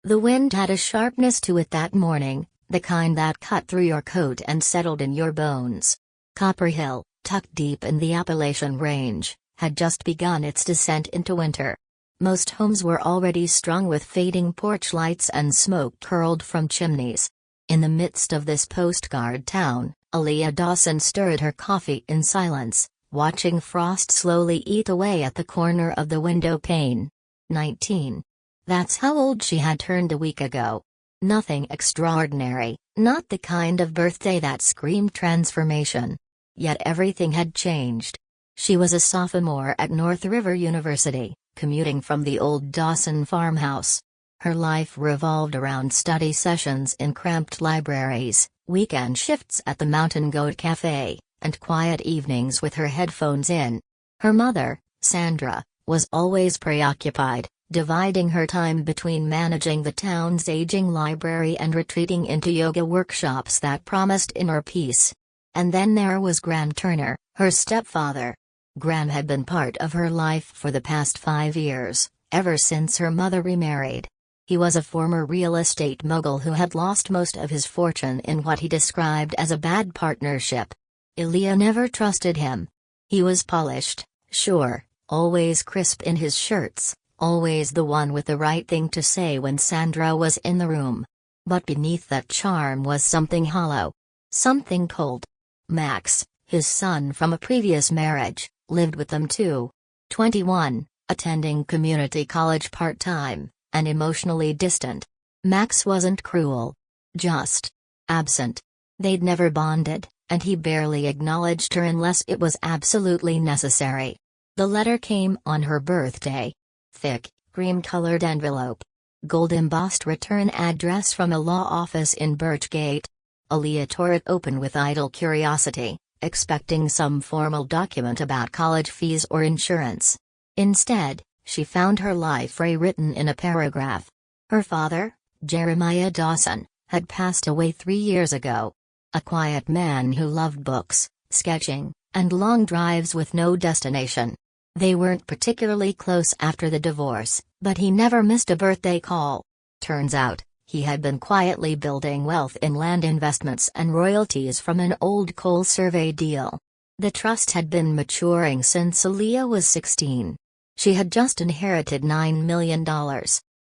The wind had a sharpness to it that morning, the kind that cut through your coat and settled in your bones. Copper Hill, tucked deep in the Appalachian Range, had just begun its descent into winter. Most homes were already strung with fading porch lights and smoke curled from chimneys. In the midst of this postcard town, Elia Dawson stirred her coffee in silence, watching frost slowly eat away at the corner of the window pane. 19. That's how old she had turned a week ago. Nothing extraordinary, not the kind of birthday that screamed transformation. Yet everything had changed. She was a sophomore at North River University, commuting from the old Dawson farmhouse. Her life revolved around study sessions in cramped libraries, weekend shifts at the Mountain Goat Cafe, and quiet evenings with her headphones in. Her mother, Sandra, was always preoccupied, dividing her time between managing the town's aging library and retreating into yoga workshops that promised inner peace. And then there was Graham Turner, her stepfather. Graham had been part of her life for the past 5 years, ever since her mother remarried. He was a former real estate mogul who had lost most of his fortune in what he described as a bad partnership. Elia never trusted him. He was polished, sure, always crisp in his shirts, always the one with the right thing to say when Sandra was in the room. But beneath that charm was something hollow. Something cold. Max, his son from a previous marriage, lived with them too. 21, attending community college part-time, and emotionally distant. Max wasn't cruel. Just absent. They'd never bonded, and he barely acknowledged her unless it was absolutely necessary. The letter came on her birthday. Thick, cream-colored envelope. Gold-embossed return address from a law office in Birchgate. Elia tore it open with idle curiosity, expecting some formal document about college fees or insurance. Instead, she found her life rewritten in a paragraph. Her father, Jeremiah Dawson, had passed away 3 years ago. A quiet man who loved books, sketching, and long drives with no destination. They weren't particularly close after the divorce, but he never missed a birthday call. Turns out, he had been quietly building wealth in land investments and royalties from an old coal survey deal. The trust had been maturing since Elia was 16. She had just inherited $9 million.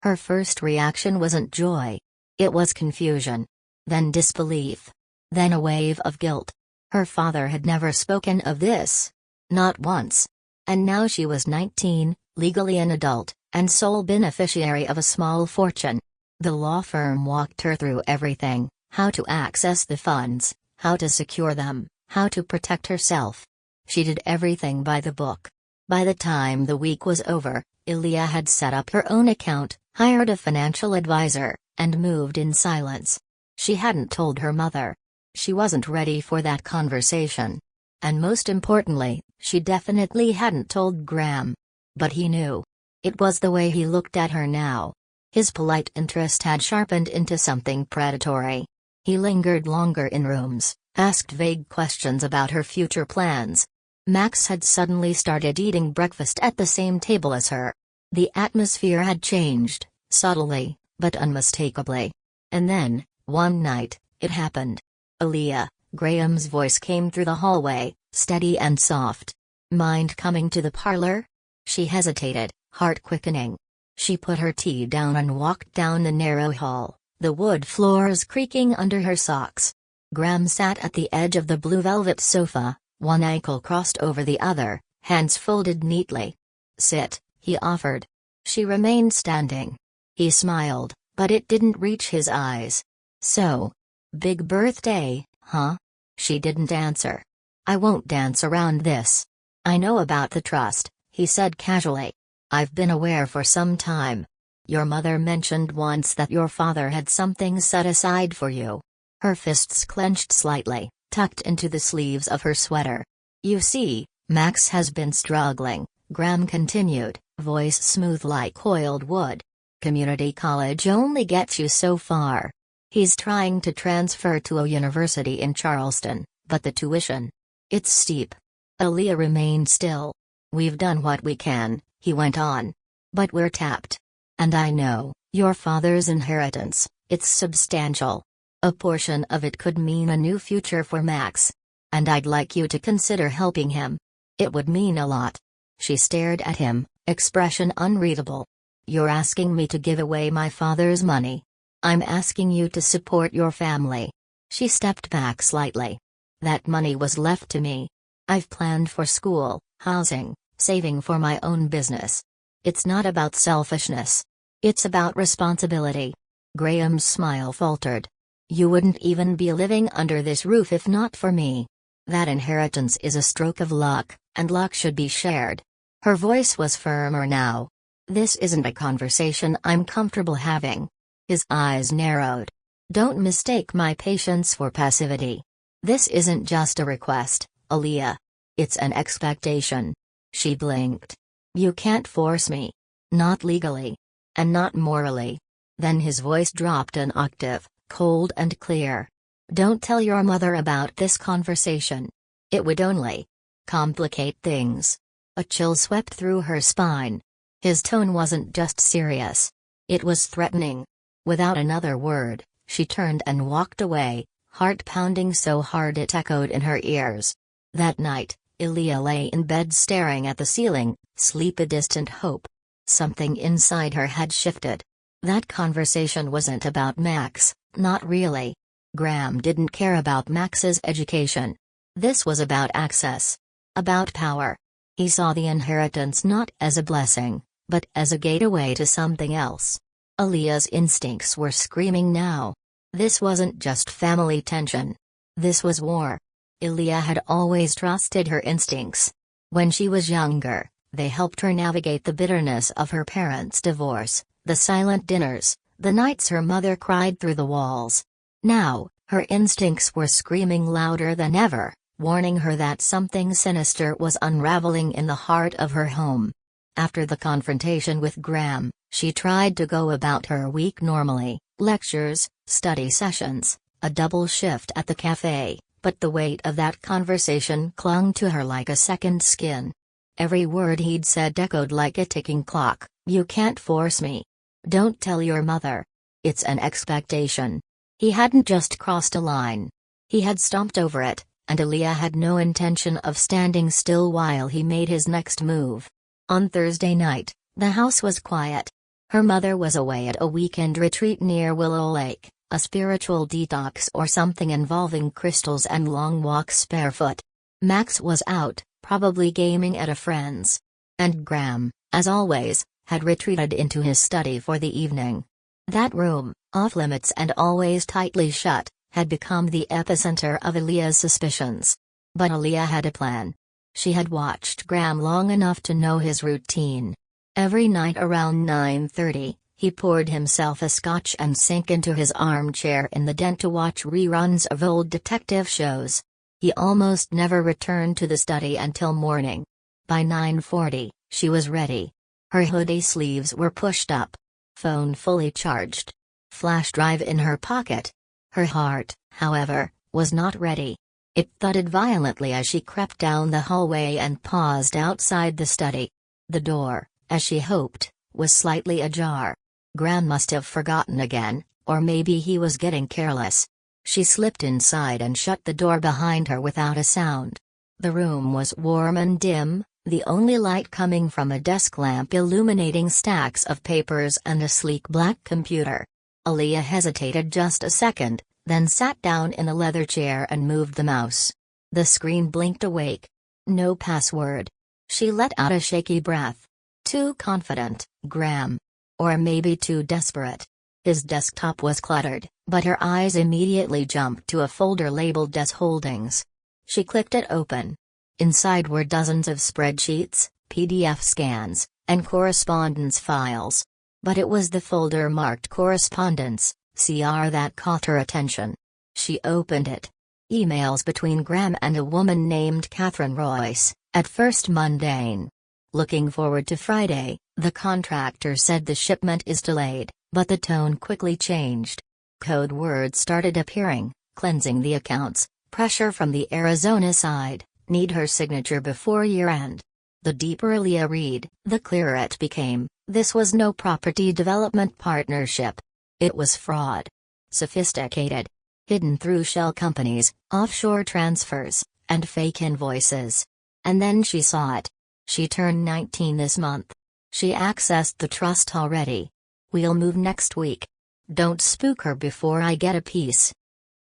Her first reaction wasn't joy. It was confusion. Then disbelief. Then a wave of guilt. Her father had never spoken of this. Not once. And now she was 19, legally an adult, and sole beneficiary of a small fortune. The law firm walked her through everything: how to access the funds, how to secure them, how to protect herself. She did everything by the book. By the time the week was over, Elia had set up her own account, hired a financial advisor, and moved in silence. She hadn't told her mother. She wasn't ready for that conversation. And most importantly, she definitely hadn't told Graham. But he knew. It was the way he looked at her now. His polite interest had sharpened into something predatory. He lingered longer in rooms, asked vague questions about her future plans. Max had suddenly started eating breakfast at the same table as her. The atmosphere had changed, subtly, but unmistakably. And then, one night, it happened. Elia, Graham's voice came through the hallway, steady and soft. Mind coming to the parlor? She hesitated, heart quickening. She put her tea down and walked down the narrow hall, the wood floors creaking under her socks. Graham sat at the edge of the blue velvet sofa, one ankle crossed over the other, hands folded neatly. Sit, he offered. She remained standing. He smiled, but it didn't reach his eyes. So, big birthday, huh? She didn't answer. I won't dance around this. I know about the trust, he said casually. I've been aware for some time. Your mother mentioned once that your father had something set aside for you. Her fists clenched slightly, tucked into the sleeves of her sweater. You see, Max has been struggling, Graham continued, voice smooth like oiled wood. Community college only gets you so far. He's trying to transfer to a university in Charleston, but the tuition. It's steep. Elia remained still. We've done what we can, he went on. But we're tapped. And I know, Your father's inheritance, it's substantial. A portion of it could mean a new future for Max. And I'd like you to consider helping him. It would mean a lot." She stared at him, expression unreadable. "You're asking me to give away my father's money. I'm asking you to support your family." She stepped back slightly. "That money was left to me. I've planned for school, housing, saving for my own business. It's not about selfishness. It's about responsibility." Graham's smile faltered. "You wouldn't even be living under this roof if not for me. That inheritance is a stroke of luck, and luck should be shared." Her voice was firmer now. "This isn't a conversation I'm comfortable having." His eyes narrowed. "Don't mistake my patience for passivity. This isn't just a request, Elia. It's an expectation." She blinked. "You can't force me. Not legally. And not morally." Then his voice dropped an octave, cold and clear. "Don't tell your mother about this conversation. It would only complicate things." A chill swept through her spine. His tone wasn't just serious. It was threatening. Without another word, she turned and walked away, heart pounding so hard it echoed in her ears. That night, Elia lay in bed staring at the ceiling, sleep a distant hope. Something inside her had shifted. That conversation wasn't about Max, not really. Graham didn't care about Max's education. This was about access. About power. He saw the inheritance not as a blessing, but as a gateway to something else. Elia's instincts were screaming now. This wasn't just family tension. This was war. Elia had always trusted her instincts. When she was younger, they helped her navigate the bitterness of her parents' divorce, the silent dinners, the nights her mother cried through the walls. Now, her instincts were screaming louder than ever, warning her that something sinister was unraveling in the heart of her home. After the confrontation with Graham, she tried to go about her week normally, lectures, study sessions, a double shift at the cafe, but the weight of that conversation clung to her like a second skin. Every word he'd said echoed like a ticking clock. "You can't force me. Don't tell your mother. It's an expectation." He hadn't just crossed a line. He had stomped over it, and Elia had no intention of standing still while he made his next move. On Thursday night, the house was quiet. Her mother was away at a weekend retreat near Willow Lake, a spiritual detox or something involving crystals and long walks barefoot. Max was out, probably gaming at a friend's. And Graham, as always, had retreated into his study for the evening. That room, off-limits and always tightly shut, had become the epicenter of Elia's suspicions. But Elia had a plan. She had watched Graham long enough to know his routine. Every night around 9:30, he poured himself a scotch and sank into his armchair in the den to watch reruns of old detective shows. He almost never returned to the study until morning. By 9:40, she was ready. Her hoodie sleeves were pushed up. Phone fully charged. Flash drive in her pocket. Her heart, however, was not ready. It thudded violently as she crept down the hallway and paused outside the study. The door, as she hoped, was slightly ajar. Graham must have forgotten again, or maybe he was getting careless. She slipped inside and shut the door behind her without a sound. The room was warm and dim, the only light coming from a desk lamp illuminating stacks of papers and a sleek black computer. Elia hesitated just a second, then sat down in a leather chair and moved the mouse. The screen blinked awake. No password. She let out a shaky breath. Too confident, Graham. Or maybe too desperate. His desktop was cluttered, but her eyes immediately jumped to a folder labeled Des Holdings. She clicked it open. Inside were dozens of spreadsheets, PDF scans, and correspondence files. But it was the folder marked Correspondence, CR that caught her attention. She opened it. Emails between Graham and a woman named Catherine Royce, at first mundane. "Looking forward to Friday," the contractor said. "The shipment is delayed," but the tone quickly changed. Code words started appearing: cleansing the accounts, pressure from the Arizona side, need her signature before year-end. The deeper Elia read, the clearer it became, this was no property development partnership. It was fraud. Sophisticated. Hidden through shell companies, offshore transfers, and fake invoices. And then she saw it. She turned 19 this month. She accessed the trust already. We'll move next week. Don't spook her before I get a piece.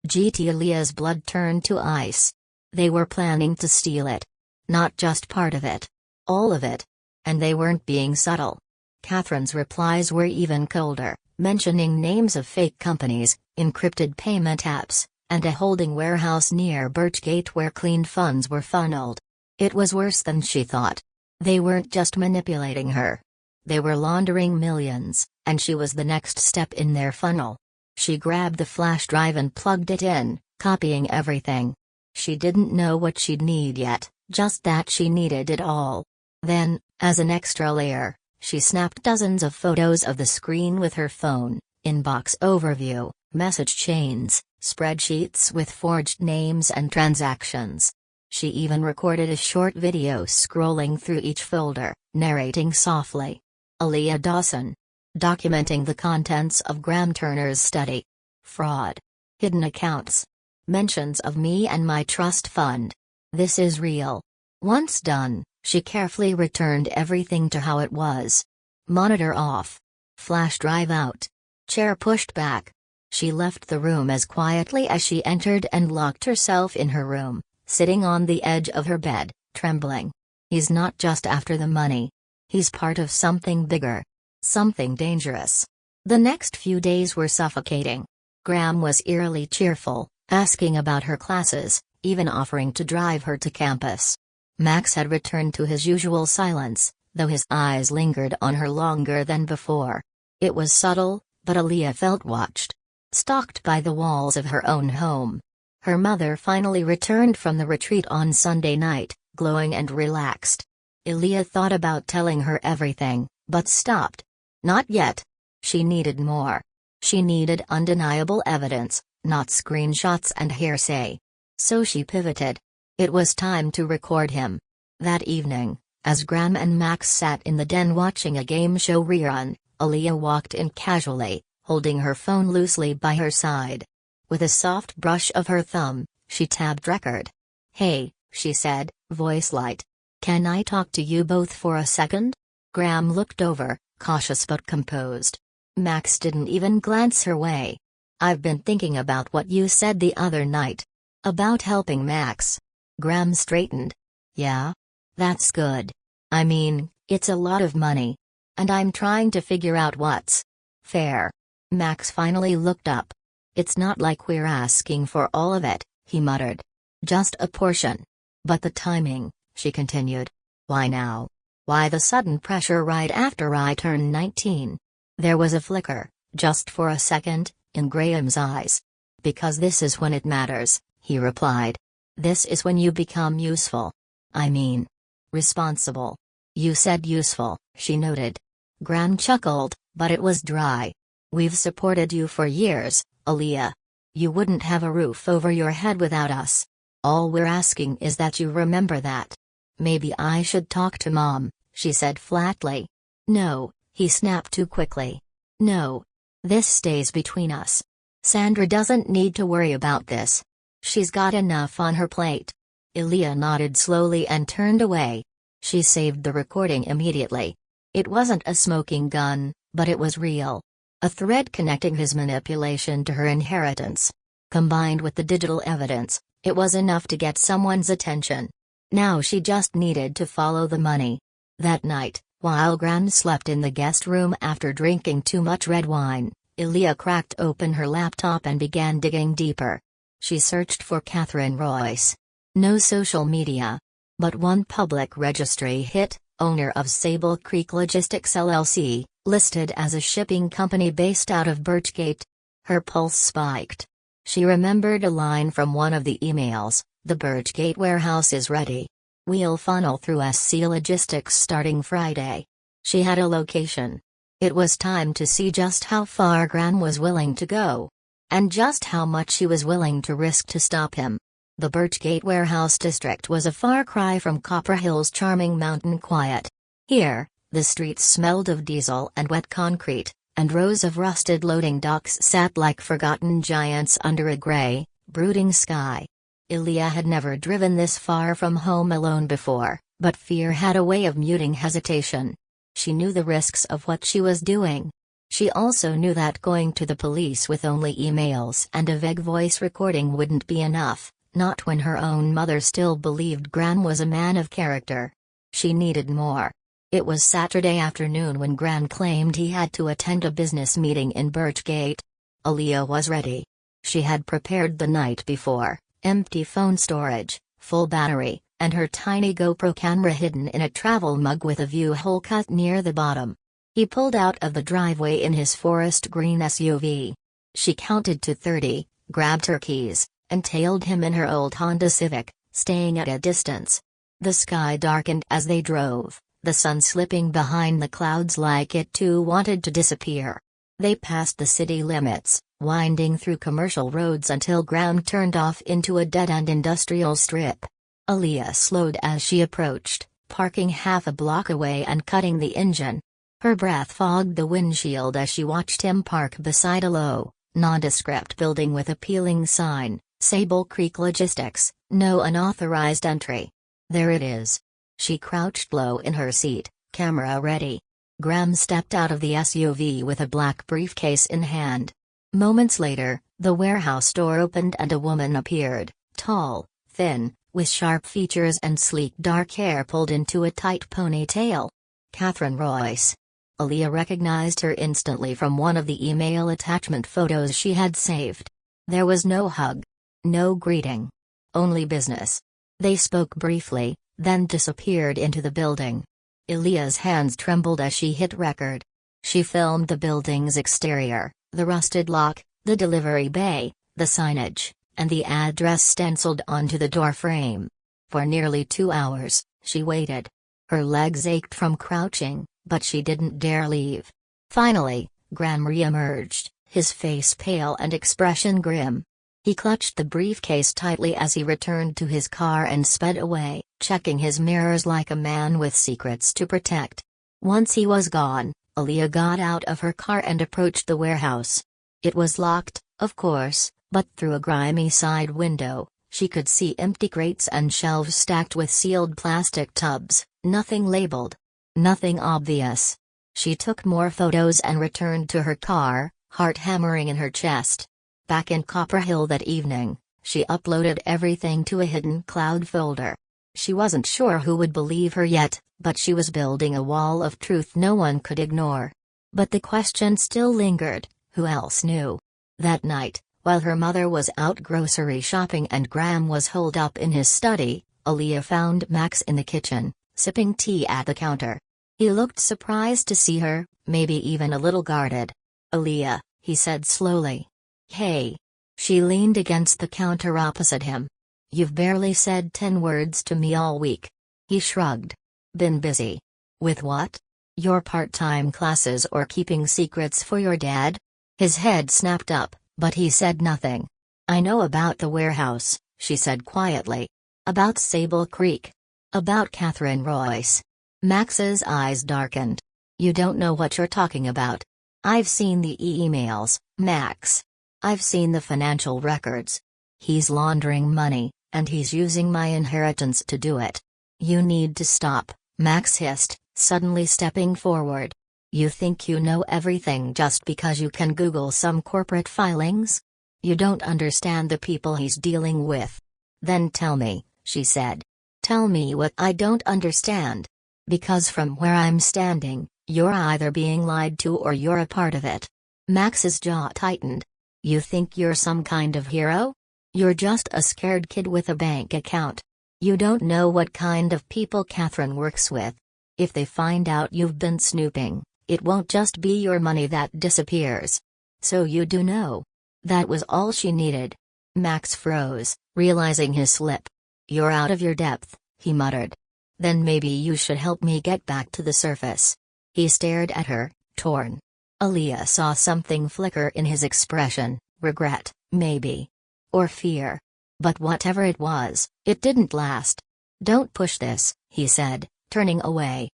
GT Elia's blood turned to ice. They were planning to steal it. Not just part of it. All of it. And they weren't being subtle. Catherine's replies were even colder, mentioning names of fake companies, encrypted payment apps, and a holding warehouse near Birchgate where clean funds were funneled. It was worse than she thought. They weren't just manipulating her. They were laundering millions, and she was the next step in their funnel. She grabbed the flash drive and plugged it in, copying everything. She didn't know what she'd need yet, just that she needed it all. Then, as an extra layer, she snapped dozens of photos of the screen with her phone, inbox overview, message chains, spreadsheets with forged names and transactions. She even recorded a short video scrolling through each folder, narrating softly. Elia Dawson. Documenting the contents of Graham Turner's study. Fraud. Hidden accounts. Mentions of me and my trust fund. This is real. Once done, she carefully returned everything to how it was. Monitor off. Flash drive out. Chair pushed back. She left the room as quietly as she entered and locked herself in her room, sitting on the edge of her bed, trembling. He's not just after the money. He's part of something bigger. Something dangerous. The next few days were suffocating. Graham was eerily cheerful, asking about her classes, even offering to drive her to campus. Max had returned to his usual silence, though his eyes lingered on her longer than before. It was subtle, but Elia felt watched. Stalked by the walls of her own home. Her mother finally returned from the retreat on Sunday night, glowing and relaxed. Elia thought about telling her everything, but stopped. Not yet. She needed more. She needed undeniable evidence, not screenshots and hearsay. So she pivoted. It was time to record him. That evening, as Graham and Max sat in the den watching a game show rerun, Elia walked in casually, holding her phone loosely by her side. With a soft brush of her thumb, she tabbed record. "Hey," she said, voice light. "Can I talk to you both for a second?" Graham looked over, cautious but composed. Max didn't even glance her way. "I've been thinking about what you said the other night. About helping Max." Graham straightened. "Yeah? That's good. I mean, it's a lot of money. And I'm trying to figure out what's fair." Max finally looked up. "It's not like we're asking for all of it," he muttered. "Just a portion. But the timing," she continued. "Why now? Why the sudden pressure right after I turned 19? There was a flicker, just for a second, in Graham's eyes. "Because this is when it matters," he replied. "This is when you become useful. I mean, responsible." "You said useful," she noted. Graham chuckled, but it was dry. "We've supported you for years, Elia. You wouldn't have a roof over your head without us. All we're asking is that you remember that." "Maybe I should talk to Mom," she said flatly. "No," he snapped too quickly. "No. This stays between us. Sandra doesn't need to worry about this. She's got enough on her plate." Elia nodded slowly and turned away. She saved the recording immediately. It wasn't a smoking gun, but it was real. A thread connecting his manipulation to her inheritance. Combined with the digital evidence, it was enough to get someone's attention. Now she just needed to follow the money. That night, while Graham slept in the guest room after drinking too much red wine, Elia cracked open her laptop and began digging deeper. She searched for Catherine Royce. No social media. But one public registry hit, owner of Sable Creek Logistics LLC, listed as a shipping company based out of Birchgate. Her pulse spiked. She remembered a line from one of the emails. "The Birchgate warehouse is ready. We'll funnel through SC Logistics starting Friday." She had a location. It was time to see just how far Graham was willing to go. And just how much she was willing to risk to stop him. The Birchgate warehouse district was a far cry from Copper Hill's charming mountain quiet. Here, the streets smelled of diesel and wet concrete, and rows of rusted loading docks sat like forgotten giants under a gray, brooding sky. Elia had never driven this far from home alone before, but fear had a way of muting hesitation. She knew the risks of what she was doing. She also knew that going to the police with only emails and a vague voice recording wouldn't be enough, not when her own mother still believed Gran was a man of character. She needed more. It was Saturday afternoon when Gran claimed he had to attend a business meeting in Birchgate. Elia was ready. She had prepared the night before, empty phone storage, full battery, and her tiny GoPro camera hidden in a travel mug with a view hole cut near the bottom. He pulled out of the driveway in his forest green SUV. She counted to 30, grabbed her keys, and tailed him in her old Honda Civic, staying at a distance. The sky darkened as they drove, the sun slipping behind the clouds like it too wanted to disappear. They passed the city limits, winding through commercial roads until Gran turned off into a dead-end industrial strip. Elia slowed as she approached, parking half a block away and cutting the engine. Her breath fogged the windshield as she watched him park beside a low, nondescript building with a peeling sign, Sable Creek Logistics, no unauthorized entry. There it is. She crouched low in her seat, camera ready. Graham stepped out of the SUV with a black briefcase in hand. Moments later, the warehouse door opened and a woman appeared, tall, thin, with sharp features and sleek dark hair pulled into a tight ponytail. Catherine Royce. Elia recognized her instantly from one of the email attachment photos she had saved. There was no hug. No greeting. Only business. They spoke briefly, then disappeared into the building. Elia's hands trembled as she hit record. She filmed the building's exterior, the rusted lock, the delivery bay, the signage, and the address stenciled onto the door frame. For nearly 2 hours, she waited. Her legs ached from crouching, but she didn't dare leave. Finally, Gran re-emerged, his face pale and expression grim. He clutched the briefcase tightly as he returned to his car and sped away, checking his mirrors like a man with secrets to protect. Once he was gone, Elia got out of her car and approached the warehouse. It was locked, of course, but through a grimy side window, she could see empty crates and shelves stacked with sealed plastic tubs, nothing labeled. Nothing obvious. She took more photos and returned to her car, heart hammering in her chest. Back in Copper Hill that evening, she uploaded everything to a hidden cloud folder. She wasn't sure who would believe her yet, but she was building a wall of truth no one could ignore. But the question still lingered, who else knew? That night, while her mother was out grocery shopping and Graham was holed up in his study, Elia found Max in the kitchen, sipping tea at the counter. He looked surprised to see her, maybe even a little guarded. "Elia," he said slowly. "Hey." She leaned against the counter opposite him. "You've barely said 10 words to me all week." He shrugged. "Been busy." "With what? Your part-time classes or keeping secrets for your dad?" His head snapped up, but he said nothing. "I know about the warehouse," she said quietly. "About Sable Creek. About Catherine Royce." Max's eyes darkened. "You don't know what you're talking about." "I've seen the emails, Max. I've seen the financial records. He's laundering money, and he's using my inheritance to do it." "You need to stop," Max hissed, suddenly stepping forward. "You think you know everything just because you can Google some corporate filings? You don't understand the people he's dealing with." "Then tell me," she said. "Tell me what I don't understand. Because from where I'm standing, you're either being lied to or you're a part of it." Max's jaw tightened. "You think you're some kind of hero? You're just a scared kid with a bank account. You don't know what kind of people Catherine works with. If they find out you've been snooping, it won't just be your money that disappears. So you do know." That was all she needed. Max froze, realizing his slip. "You're out of your depth," he muttered. "Then maybe you should help me get back to the surface." He stared at her, torn. Elia saw something flicker in his expression, regret, maybe. Or fear. But whatever it was, it didn't last. "Don't push this," he said, turning away.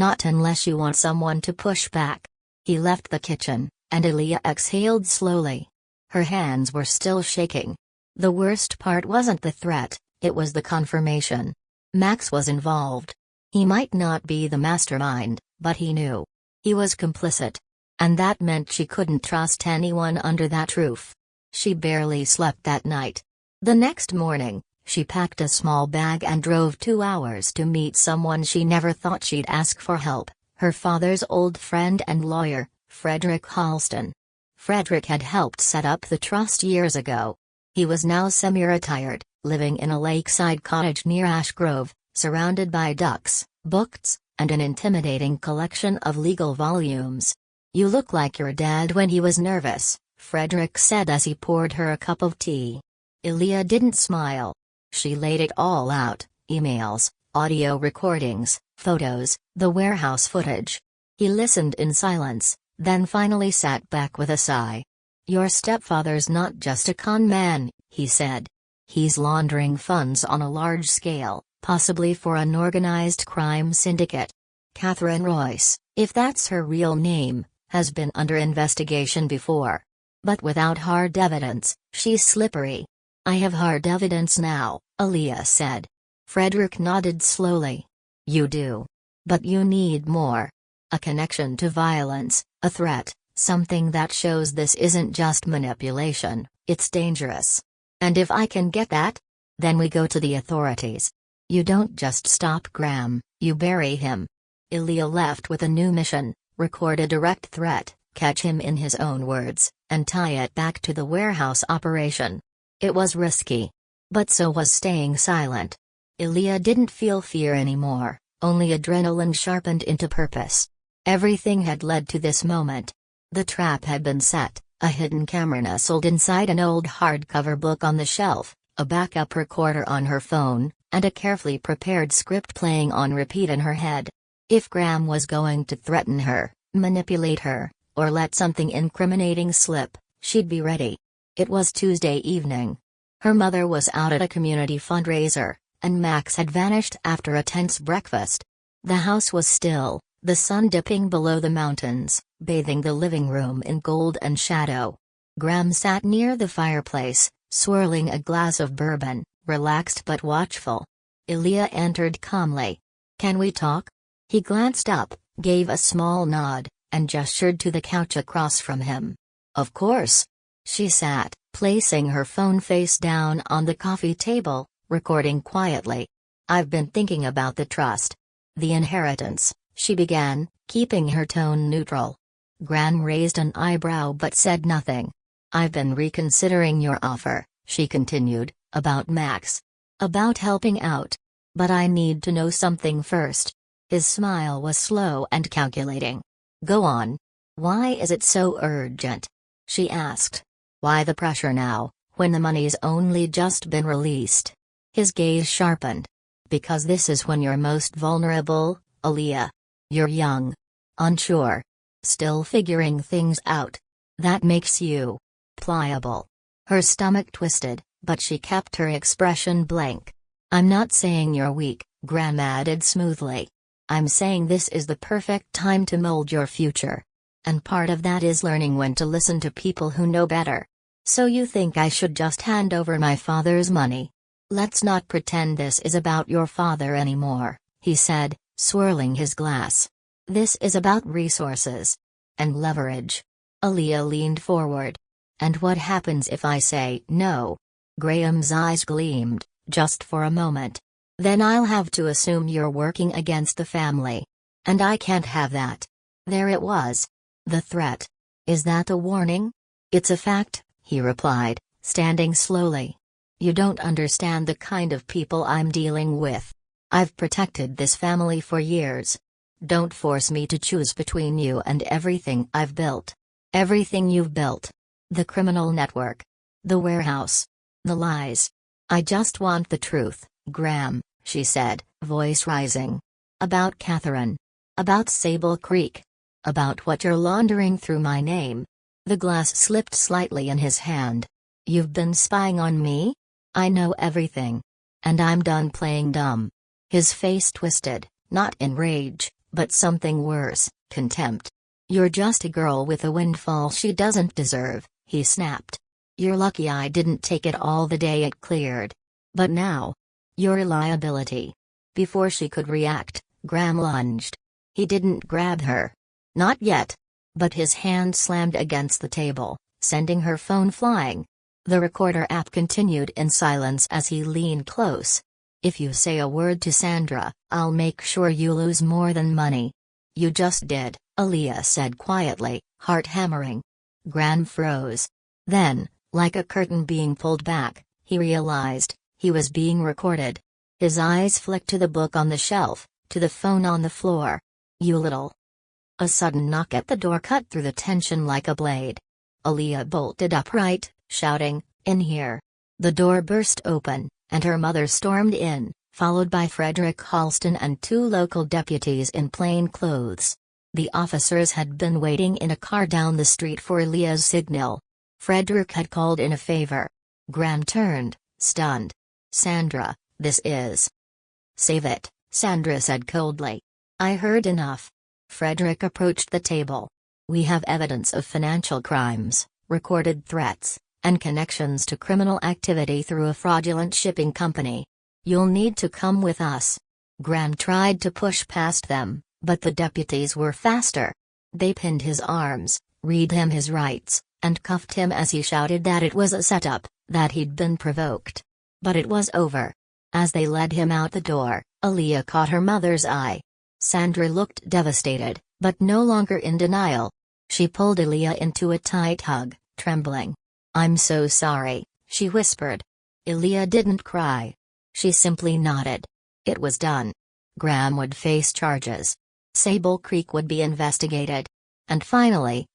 "Not unless you want someone to push back." He left the kitchen, and Elia exhaled slowly. Her hands were still shaking. The worst part wasn't the threat, it was the confirmation. Max was involved. He might not be the mastermind, but he knew. He was complicit. And that meant she couldn't trust anyone under that roof. She barely slept that night. The next morning, she packed a small bag and drove 2 hours to meet someone she never thought she'd ask for help, her father's old friend and lawyer, Frederick Halston. Frederick had helped set up the trust years ago. He was now semi-retired, living in a lakeside cottage near Ash Grove, surrounded by ducks, books, and an intimidating collection of legal volumes. "You look like your dad when he was nervous," Frederick said as he poured her a cup of tea. Elia didn't smile. She laid it all out: emails, audio recordings, photos, the warehouse footage. He listened in silence, then finally sat back with a sigh. "Your stepfather's not just a con man," he said. "He's laundering funds on a large scale, possibly for an organized crime syndicate. Catherine Royce, if that's her real name, has been under investigation before. But without hard evidence, she's slippery." "I have hard evidence now," Elia said. Frederick nodded slowly. "You do. But you need more. A connection to violence, a threat, something that shows this isn't just manipulation, it's dangerous. And if I can get that? Then we go to the authorities. You don't just stop Graham, you bury him." Elia left with a new mission: record a direct threat, catch him in his own words, and tie it back to the warehouse operation. It was risky. But so was staying silent. Elia didn't feel fear anymore, only adrenaline sharpened into purpose. Everything had led to this moment. The trap had been set, a hidden camera nestled inside an old hardcover book on the shelf, a backup recorder on her phone, and a carefully prepared script playing on repeat in her head. If Graham was going to threaten her, manipulate her, or let something incriminating slip, she'd be ready. It was Tuesday evening. Her mother was out at a community fundraiser, and Max had vanished after a tense breakfast. The house was still, the sun dipping below the mountains, bathing the living room in gold and shadow. Graham sat near the fireplace, swirling a glass of bourbon, relaxed but watchful. Elia entered calmly. "Can we talk?" He glanced up, gave a small nod, and gestured to the couch across from him. "Of course." She sat, placing her phone face down on the coffee table, recording quietly. "I've been thinking about the trust. The inheritance," she began, keeping her tone neutral. Graham raised an eyebrow but said nothing. "I've been reconsidering your offer," she continued, "about Max. About helping out. But I need to know something first." His smile was slow and calculating. "Go on. Why is it so urgent?" she asked. "Why the pressure now, when the money's only just been released?" His gaze sharpened. "Because this is when you're most vulnerable, Elia. You're young. Unsure. Still figuring things out. That makes you pliable." Her stomach twisted, but she kept her expression blank. "I'm not saying you're weak," Graham added smoothly. "I'm saying this is the perfect time to mold your future. And part of that is learning when to listen to people who know better. So you think I should just hand over my father's money? Let's not pretend this is about your father anymore," he said, swirling his glass. "This is about resources. And leverage." Elia leaned forward. "And what happens if I say no?" Graham's eyes gleamed, just for a moment. "Then I'll have to assume you're working against the family. And I can't have that." There it was. The threat. "Is that a warning?" "It's a fact," he replied, standing slowly. "You don't understand the kind of people I'm dealing with. I've protected this family for years. Don't force me to choose between you and everything I've built. Everything you've built. The criminal network. The warehouse. The lies. I just want the truth, Graham," she said, voice rising. "About Catherine. About Sable Creek. About what you're laundering through my name." The glass slipped slightly in his hand. "You've been spying on me?" I know everything. And I'm done playing dumb. His face twisted, not in rage, but something worse, contempt. You're just a girl with a windfall she doesn't deserve, he snapped. You're lucky I didn't take it all the day it cleared. But now, you're a liability. Before she could react, Graham lunged. He didn't grab her. Not yet. But his hand slammed against the table, sending her phone flying. The recorder app continued in silence as he leaned close. If you say a word to Sandra, I'll make sure you lose more than money. You just did, Elia said quietly, heart hammering. Graham froze. Then, like a curtain being pulled back, he realized he was being recorded. His eyes flicked to the book on the shelf, to the phone on the floor. You little. A sudden knock at the door cut through the tension like a blade. Elia bolted upright, shouting, "In here!" The door burst open, and her mother stormed in, followed by Frederick Halston and two local deputies in plain clothes. The officers had been waiting in a car down the street for Elia's signal. Frederick had called in a favor. Graham turned, stunned. "Sandra, this is..." "Save it," Sandra said coldly. "I heard enough." Frederick approached the table. "We have evidence of financial crimes, recorded threats, and connections to criminal activity through a fraudulent shipping company. You'll need to come with us." Graham tried to push past them, but the deputies were faster. They pinned his arms, read him his rights, and cuffed him as he shouted that it was a setup, that he'd been provoked. But it was over. As they led him out the door, Elia caught her mother's eye. Sandra looked devastated, but no longer in denial. She pulled Elia into a tight hug, trembling. "I'm so sorry," she whispered. Elia didn't cry. She simply nodded. It was done. Graham would face charges. Sable Creek would be investigated. And finally,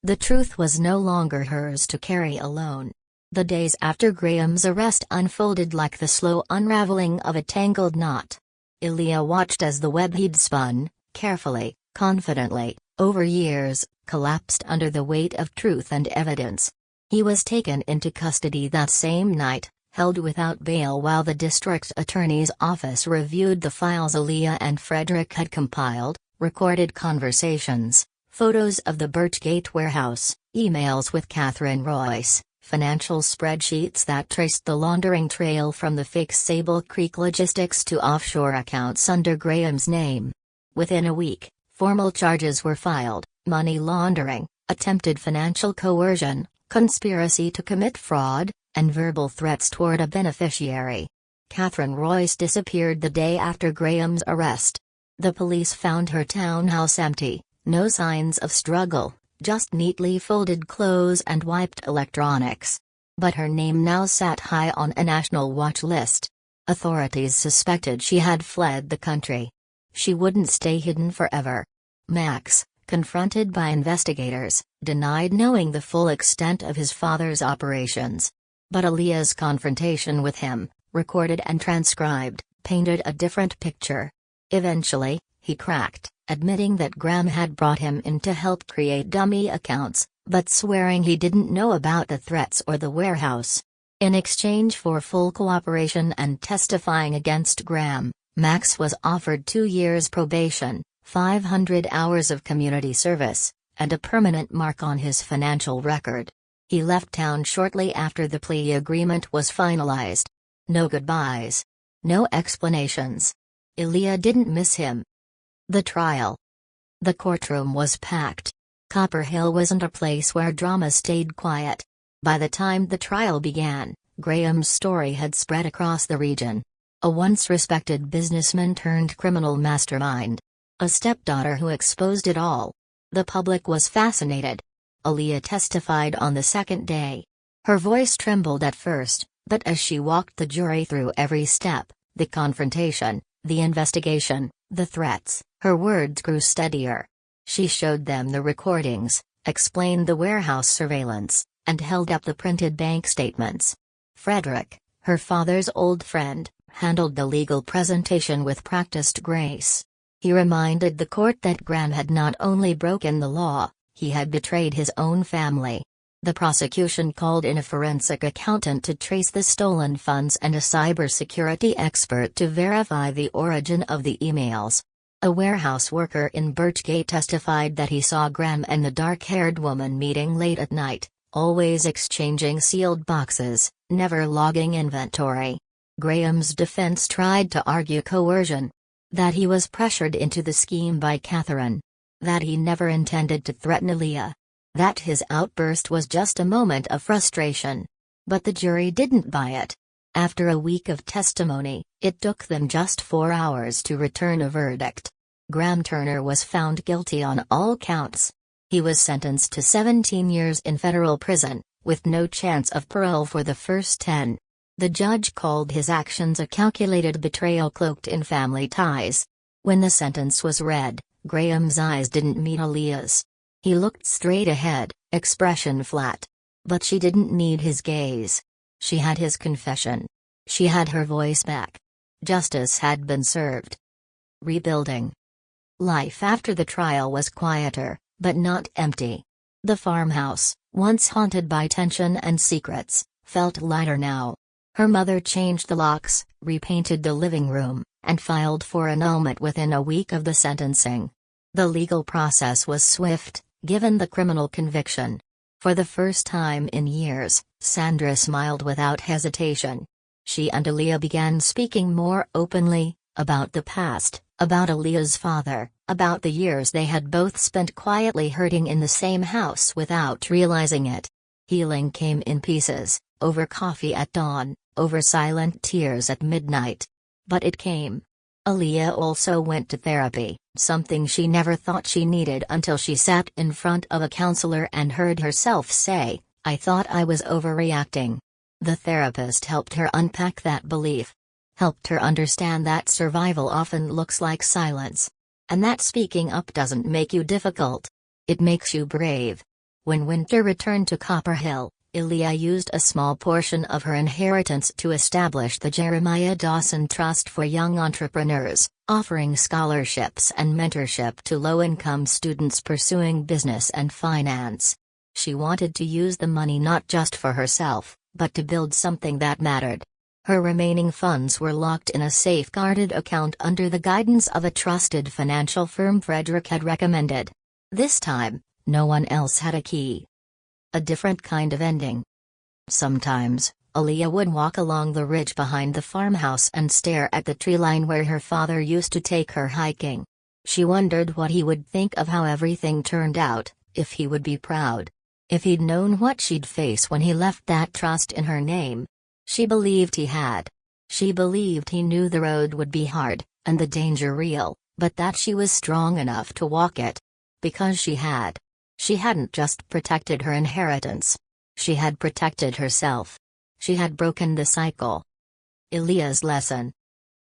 the truth was no longer hers to carry alone. The days after Graham's arrest unfolded like the slow unraveling of a tangled knot. Elia watched as the web he'd spun, carefully, confidently, over years, collapsed under the weight of truth and evidence. He was taken into custody that same night, held without bail while the district attorney's office reviewed the files Elia and Frederick had compiled, recorded conversations, photos of the Birchgate warehouse, emails with Catherine Royce, financial spreadsheets that traced the laundering trail from the fake Sable Creek Logistics to offshore accounts under Graham's name. Within a week, formal charges were filed: money laundering, attempted financial coercion, conspiracy to commit fraud, and verbal threats toward a beneficiary. Catherine Royce disappeared the day after Graham's arrest. The police found her townhouse empty, no signs of struggle, just neatly folded clothes and wiped electronics. But her name now sat high on a national watch list. Authorities suspected she had fled the country. She wouldn't stay hidden forever. Max, confronted by investigators, denied knowing the full extent of his father's operations. But Elia's confrontation with him, recorded and transcribed, painted a different picture. Eventually, he cracked, admitting that Graham had brought him in to help create dummy accounts, but swearing he didn't know about the threats or the warehouse. In exchange for full cooperation and testifying against Graham, Max was offered 2 years probation, 500 hours of community service, and a permanent mark on his financial record. He left town shortly after the plea agreement was finalized. No goodbyes. No explanations. Elia didn't miss him. The trial. The courtroom was packed. Copper Hill wasn't a place where drama stayed quiet. By the time the trial began, Graham's story had spread across the region. A once respected businessman turned criminal mastermind. A stepdaughter who exposed it all. The public was fascinated. Elia testified on the second day. Her voice trembled at first, but as she walked the jury through every step, the confrontation, the investigation, the threats, her words grew steadier. She showed them the recordings, explained the warehouse surveillance, and held up the printed bank statements. Frederick, her father's old friend, handled the legal presentation with practiced grace. He reminded the court that Graham had not only broken the law, he had betrayed his own family. The prosecution called in a forensic accountant to trace the stolen funds and a cybersecurity expert to verify the origin of the emails. A warehouse worker in Birchgate testified that he saw Graham and the dark-haired woman meeting late at night, always exchanging sealed boxes, never logging inventory. Graham's defense tried to argue coercion. That he was pressured into the scheme by Catherine. That he never intended to threaten Elia. That his outburst was just a moment of frustration. But the jury didn't buy it. After a week of testimony, it took them just 4 hours to return a verdict. Graham Turner was found guilty on all counts. He was sentenced to 17 years in federal prison, with no chance of parole for the first 10. The judge called his actions a calculated betrayal cloaked in family ties. When the sentence was read, Graham's eyes didn't meet Elia's. He looked straight ahead, expression flat. But she didn't need his gaze. She had his confession. She had her voice back. Justice had been served. Rebuilding. Life after the trial was quieter, but not empty. The farmhouse, once haunted by tension and secrets, felt lighter now. Her mother changed the locks, repainted the living room, and filed for annulment within a week of the sentencing. The legal process was swift, given the criminal conviction. For the first time in years, Sandra smiled without hesitation. She and Elia began speaking more openly, about the past, about Elia's father, about the years they had both spent quietly hurting in the same house without realizing it. Healing came in pieces, over coffee at dawn, over silent tears at midnight. But it came. Elia also went to therapy, something she never thought she needed until she sat in front of a counselor and heard herself say, "I thought I was overreacting." The therapist helped her unpack that belief. Helped her understand that survival often looks like silence. And that speaking up doesn't make you difficult. It makes you brave. When Winter returned to Copper Hill, Elia used a small portion of her inheritance to establish the Elia Dawson Trust for Young Entrepreneurs, offering scholarships and mentorship to low-income students pursuing business and finance. She wanted to use the money not just for herself, but to build something that mattered. Her remaining funds were locked in a safeguarded account under the guidance of a trusted financial firm Frederick had recommended. This time, no one else had a key. A different kind of ending. Sometimes, Elia would walk along the ridge behind the farmhouse and stare at the tree line where her father used to take her hiking. She wondered what he would think of how everything turned out, if he would be proud. If he'd known what she'd face when he left that trust in her name. She believed he had. She believed he knew the road would be hard, and the danger real, but that she was strong enough to walk it. Because she had. She hadn't just protected her inheritance. She had protected herself. She had broken the cycle. Elia's lesson.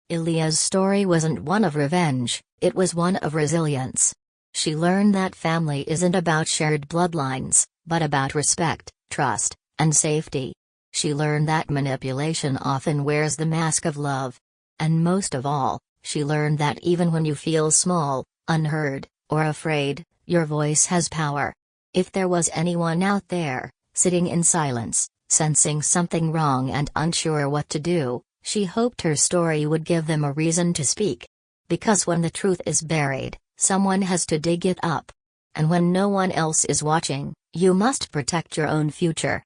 Elia's story wasn't one of revenge, it was one of resilience. She learned that family isn't about shared bloodlines, but about respect, trust, and safety. She learned that manipulation often wears the mask of love. And most of all, she learned that even when you feel small, unheard, or afraid, your voice has power. If there was anyone out there, sitting in silence, sensing something wrong and unsure what to do, she hoped her story would give them a reason to speak. Because when the truth is buried, someone has to dig it up. And when no one else is watching, you must protect your own future.